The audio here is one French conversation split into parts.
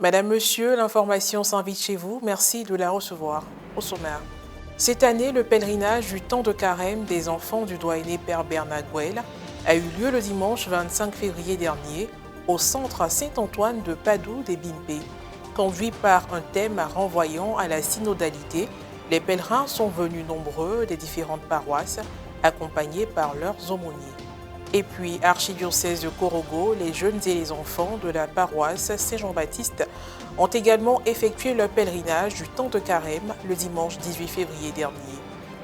Madame, Monsieur, l'information s'invite chez vous. Merci de la recevoir. Au sommaire. Cette année, le pèlerinage du temps de carême des enfants du doyenné Père Bernard Gouel a eu lieu le dimanche 25 février dernier au centre Saint-Antoine de Padoue des Bimpé. Conduit par un thème renvoyant à la synodalité, les pèlerins sont venus nombreux des différentes paroisses, accompagnés par leurs aumôniers. Et puis, archidiocèse de Korogo, les jeunes et les enfants de la paroisse Saint-Jean-Baptiste ont également effectué leur pèlerinage du temps de carême le dimanche 18 février dernier.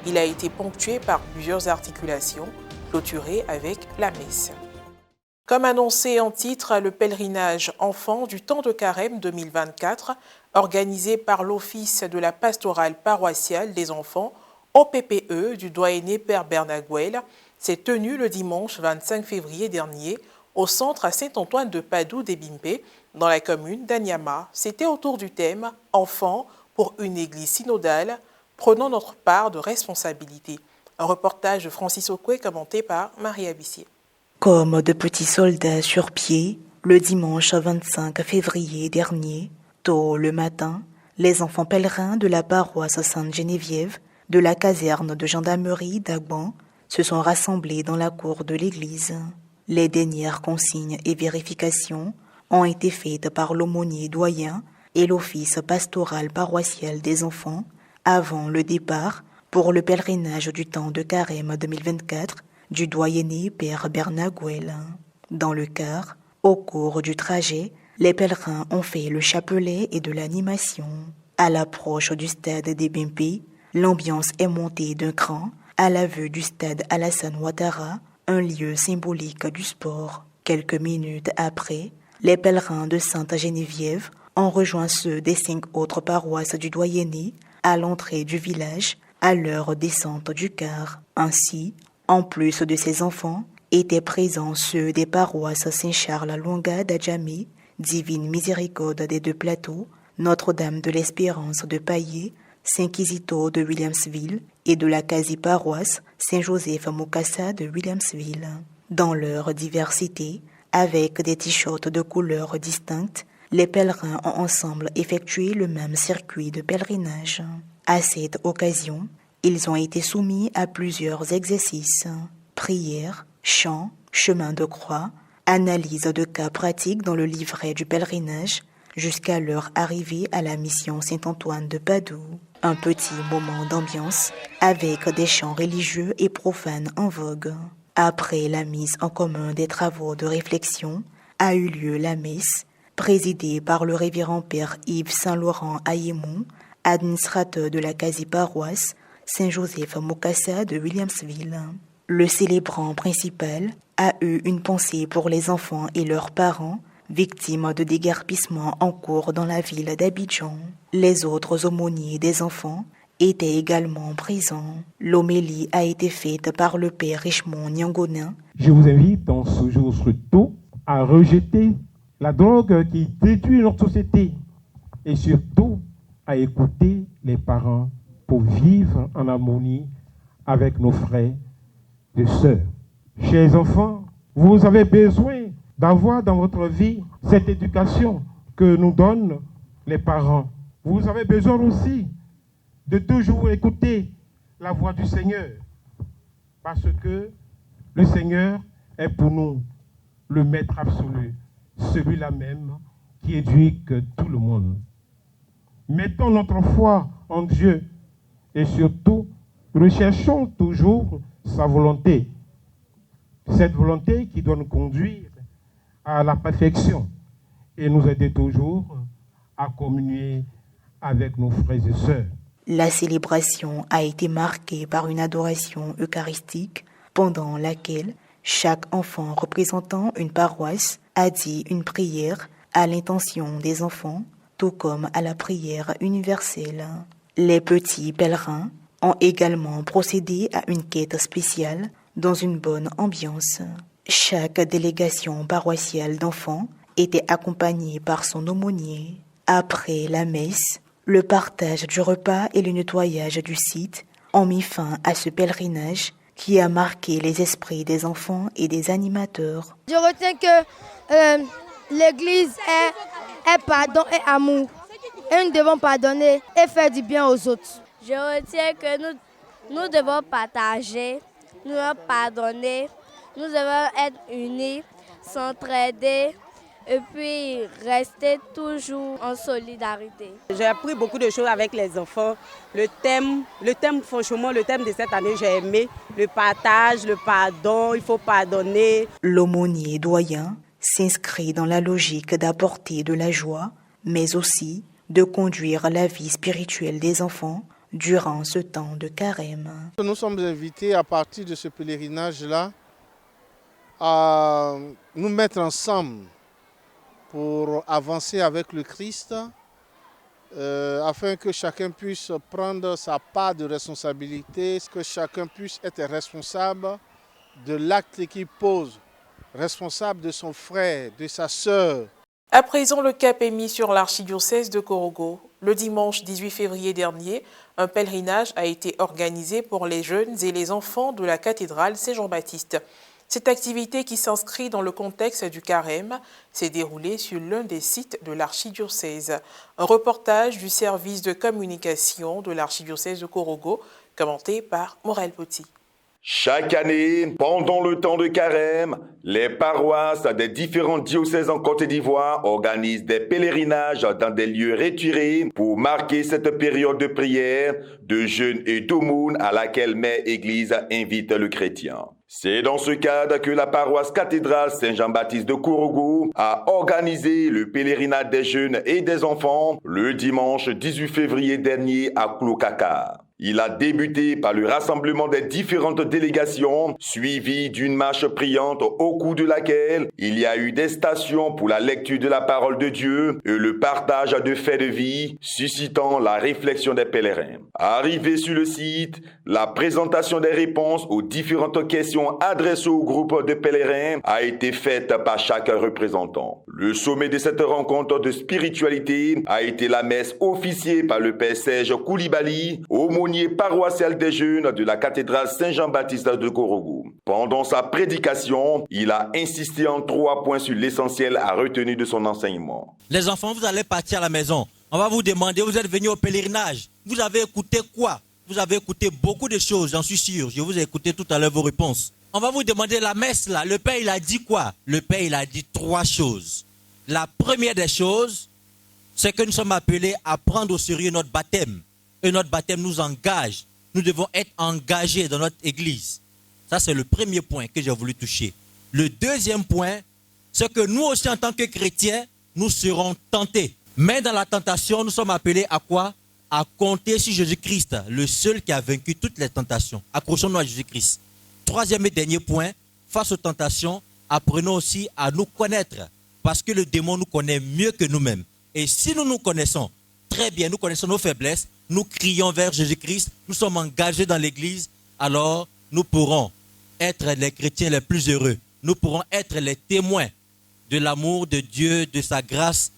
Il a été ponctué par plusieurs articulations, clôturées avec la messe. Comme annoncé en titre, le pèlerinage enfant du temps de carême 2024, organisé par l'Office de la pastorale paroissiale des enfants, OPPE du doyenné Père Bernard Gouel, s'est tenu le dimanche 25 février dernier au centre Saint-Antoine de Padoue des Bimpé, dans la commune d'Anyama. C'était autour du thème « Enfants pour une église synodale, prenons notre part de responsabilité ». Un reportage de Francis Okwe commenté par Marie Abissier. Comme de petits soldats sur pied, le dimanche 25 février dernier, tôt le matin, les enfants pèlerins de la paroisse Sainte-Geneviève, de la caserne de gendarmerie d'Agban, se sont rassemblés dans la cour de l'église. Les dernières consignes et vérifications ont été faites par l'aumônier doyen et l'office pastoral paroissial des enfants avant le départ pour le pèlerinage du temps de carême 2024 du doyenné Père Bernard Gouel. Dans le car, au cours du trajet, les pèlerins ont fait le chapelet et de l'animation. À l'approche du stade des Bimpé, l'ambiance est montée d'un cran à la vue du stade Alassane Ouattara, un lieu symbolique du sport. Quelques minutes après, les pèlerins de Sainte-Geneviève ont rejoint ceux des 5 autres paroisses du doyenné à l'entrée du village à l'heure descente du car. Ainsi, en plus de ces enfants, étaient présents ceux des paroisses Saint-Charles-Longa d'Adjamé, Divine Miséricorde des Deux Plateaux, Notre-Dame de l'Espérance de Paillé, Saint-Quisito de Williamsville et de la quasi-paroisse Saint-Joseph-Mokassa de Williamsville. Dans leur diversité, avec des t-shirts de couleurs distinctes, les pèlerins ont ensemble effectué le même circuit de pèlerinage. À cette occasion, ils ont été soumis à plusieurs exercices: prières, chants, chemin de croix, analyse de cas pratiques dans le livret du pèlerinage, jusqu'à leur arrivée à la mission Saint-Antoine de Padoue. Un petit moment d'ambiance avec des chants religieux et profanes en vogue. Après la mise en commun des travaux de réflexion, a eu lieu la messe, présidée par le révérend Père Yves Saint-Laurent Ayémon, administrateur de la quasi-paroisse Saint-Joseph-Mokassa de Williamsville. Le célébrant principal a eu une pensée pour les enfants et leurs parents, victimes de déguerpissement en cours dans la ville d'Abidjan. Les autres aumôniers des enfants étaient également présents. L'homélie a été faite par le père Richemont Nyangonin. Je vous invite dans ce jour surtout à rejeter la drogue qui détruit notre société et surtout à écouter les parents pour vivre en harmonie avec nos frères et sœurs. Chers enfants, vous avez besoin d'avoir dans votre vie cette éducation que nous donnent les parents. Vous avez besoin aussi de toujours écouter la voix du Seigneur, parce que le Seigneur est pour nous le maître absolu, celui-là même qui éduque tout le monde. Mettons notre foi en Dieu et surtout recherchons toujours sa volonté, cette volonté qui doit nous conduire à la perfection et nous aider toujours à communier avec nos frères et sœurs. La célébration a été marquée par une adoration eucharistique pendant laquelle chaque enfant représentant une paroisse a dit une prière à l'intention des enfants, tout comme à la prière universelle. Les petits pèlerins ont également procédé à une quête spéciale dans une bonne ambiance. Chaque délégation paroissiale d'enfants était accompagnée par son aumônier. Après la messe, le partage du repas et le nettoyage du site ont mis fin à ce pèlerinage qui a marqué les esprits des enfants et des animateurs. Je retiens que l'Église est est pardon et amour. Et nous devons pardonner et faire du bien aux autres. Je retiens que nous devons partager, nous devons pardonner, nous devons être unis, s'entraider et puis rester toujours en solidarité. J'ai appris beaucoup de choses avec les enfants. Le thème, franchement, le thème de cette année, j'ai aimé. Le partage, le pardon, il faut pardonner. L'aumônier doyen s'inscrit dans la logique d'apporter de la joie, mais aussi de conduire la vie spirituelle des enfants durant ce temps de carême. Nous sommes invités à partir de ce pèlerinage-là à nous mettre ensemble pour avancer avec le Christ, afin que chacun puisse prendre sa part de responsabilité, que chacun puisse être responsable de l'acte qu'il pose, responsable de son frère, de sa sœur. À présent, le cap est mis sur l'archidiocèse de Korogo. Le dimanche 18 février dernier, un pèlerinage a été organisé pour les jeunes et les enfants de la cathédrale Saint-Jean-Baptiste. Cette activité, qui s'inscrit dans le contexte du carême, s'est déroulée sur l'un des sites de l'archidiocèse. Un reportage du service de communication de l'archidiocèse de Korogo, commenté par Morel Poti. Chaque année, pendant le temps de carême, les paroisses des différents diocèses en Côte d'Ivoire organisent des pèlerinages dans des lieux retirés pour marquer cette période de prière, de jeûne et d'aumône à laquelle Mère Église invite le chrétien. C'est dans ce cadre que la paroisse cathédrale Saint-Jean-Baptiste de Korogo a organisé le pèlerinage des jeunes et des enfants le dimanche 18 février dernier à Klokaka. Il a débuté par le rassemblement des différentes délégations, suivi d'une marche priante au cours de laquelle il y a eu des stations pour la lecture de la parole de Dieu et le partage de faits de vie, suscitant la réflexion des pèlerins. Arrivé sur le site, la présentation des réponses aux différentes questions adressées au groupe de pèlerins a été faite par chaque représentant. Le sommet de cette rencontre de spiritualité a été la messe officiée par le père Serge Koulibaly, aumônier paroissial des jeunes de la cathédrale Saint-Jean-Baptiste de Korogo. Pendant sa prédication, il a insisté en 3 points sur l'essentiel à retenir de son enseignement. Les enfants, vous allez partir à la maison. On va vous demander, vous êtes venus au pèlerinage. Vous avez écouté quoi? Vous avez écouté beaucoup de choses, j'en suis sûr. Je vous ai écouté tout à l'heure vos réponses. On va vous demander la messe là. Le Père, il a dit quoi? Le Père, il a dit 3 choses. La première des choses, c'est que nous sommes appelés à prendre au sérieux notre baptême. Et notre baptême nous engage. Nous devons être engagés dans notre église. Ça, c'est le premier point que j'ai voulu toucher. Le deuxième point, c'est que nous aussi, en tant que chrétiens, nous serons tentés. Mais dans la tentation, nous sommes appelés à quoi? À compter sur Jésus-Christ, le seul qui a vaincu toutes les tentations. Accrochons-nous à Jésus-Christ. Troisième et dernier point, face aux tentations, apprenons aussi à nous connaître. Parce que le démon nous connaît mieux que nous-mêmes. Et si nous nous connaissons très bien, nous connaissons nos faiblesses, nous crions vers Jésus-Christ, nous sommes engagés dans l'église, alors nous pourrons être les chrétiens les plus heureux. Nous pourrons être les témoins de l'amour de Dieu, de sa grâce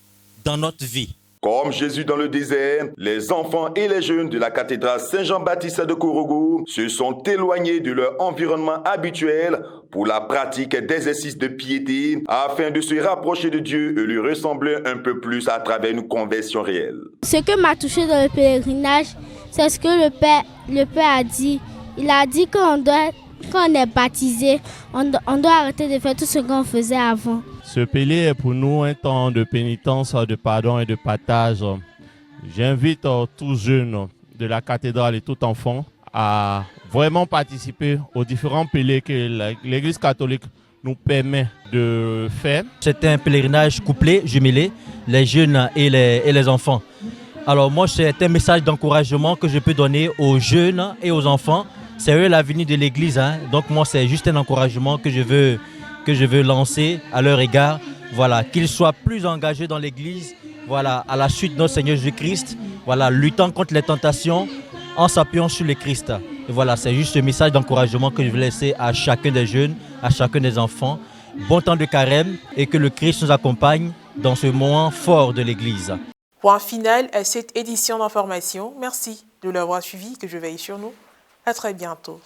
dans notre vie. Comme Jésus dans le désert, les enfants et les jeunes de la cathédrale Saint-Jean-Baptiste de Korogo se sont éloignés de leur environnement habituel pour la pratique d'exercices de piété afin de se rapprocher de Dieu et lui ressembler un peu plus à travers une conversion réelle. Ce que m'a touché dans le pèlerinage, c'est ce que le Père a dit. Il a dit quand on est baptisé, on doit arrêter de faire tout ce qu'on faisait avant. Ce pélé est pour nous un temps de pénitence, de pardon et de partage. J'invite tous jeunes de la cathédrale et tout enfant à vraiment participer aux différents pélés que l'Église catholique nous permet de faire. C'est un pèlerinage couplé, jumelé, les jeunes et les enfants. Alors moi, c'est un message d'encouragement que je peux donner aux jeunes et aux enfants. C'est eux l'avenir de l'Église, hein. Donc moi, c'est juste un encouragement que je veux lancer à leur égard. Voilà, qu'ils soient plus engagés dans l'Église, voilà, à la suite de notre Seigneur Jésus-Christ, voilà, luttant contre les tentations en s'appuyant sur le Christ. Et voilà, c'est juste ce message d'encouragement que je veux laisser à chacun des jeunes, à chacun des enfants. Bon temps de carême et que le Christ nous accompagne dans ce moment fort de l'Église. Point final à cette édition d'information. Merci de l'avoir suivi, que je veille sur nous. À très bientôt.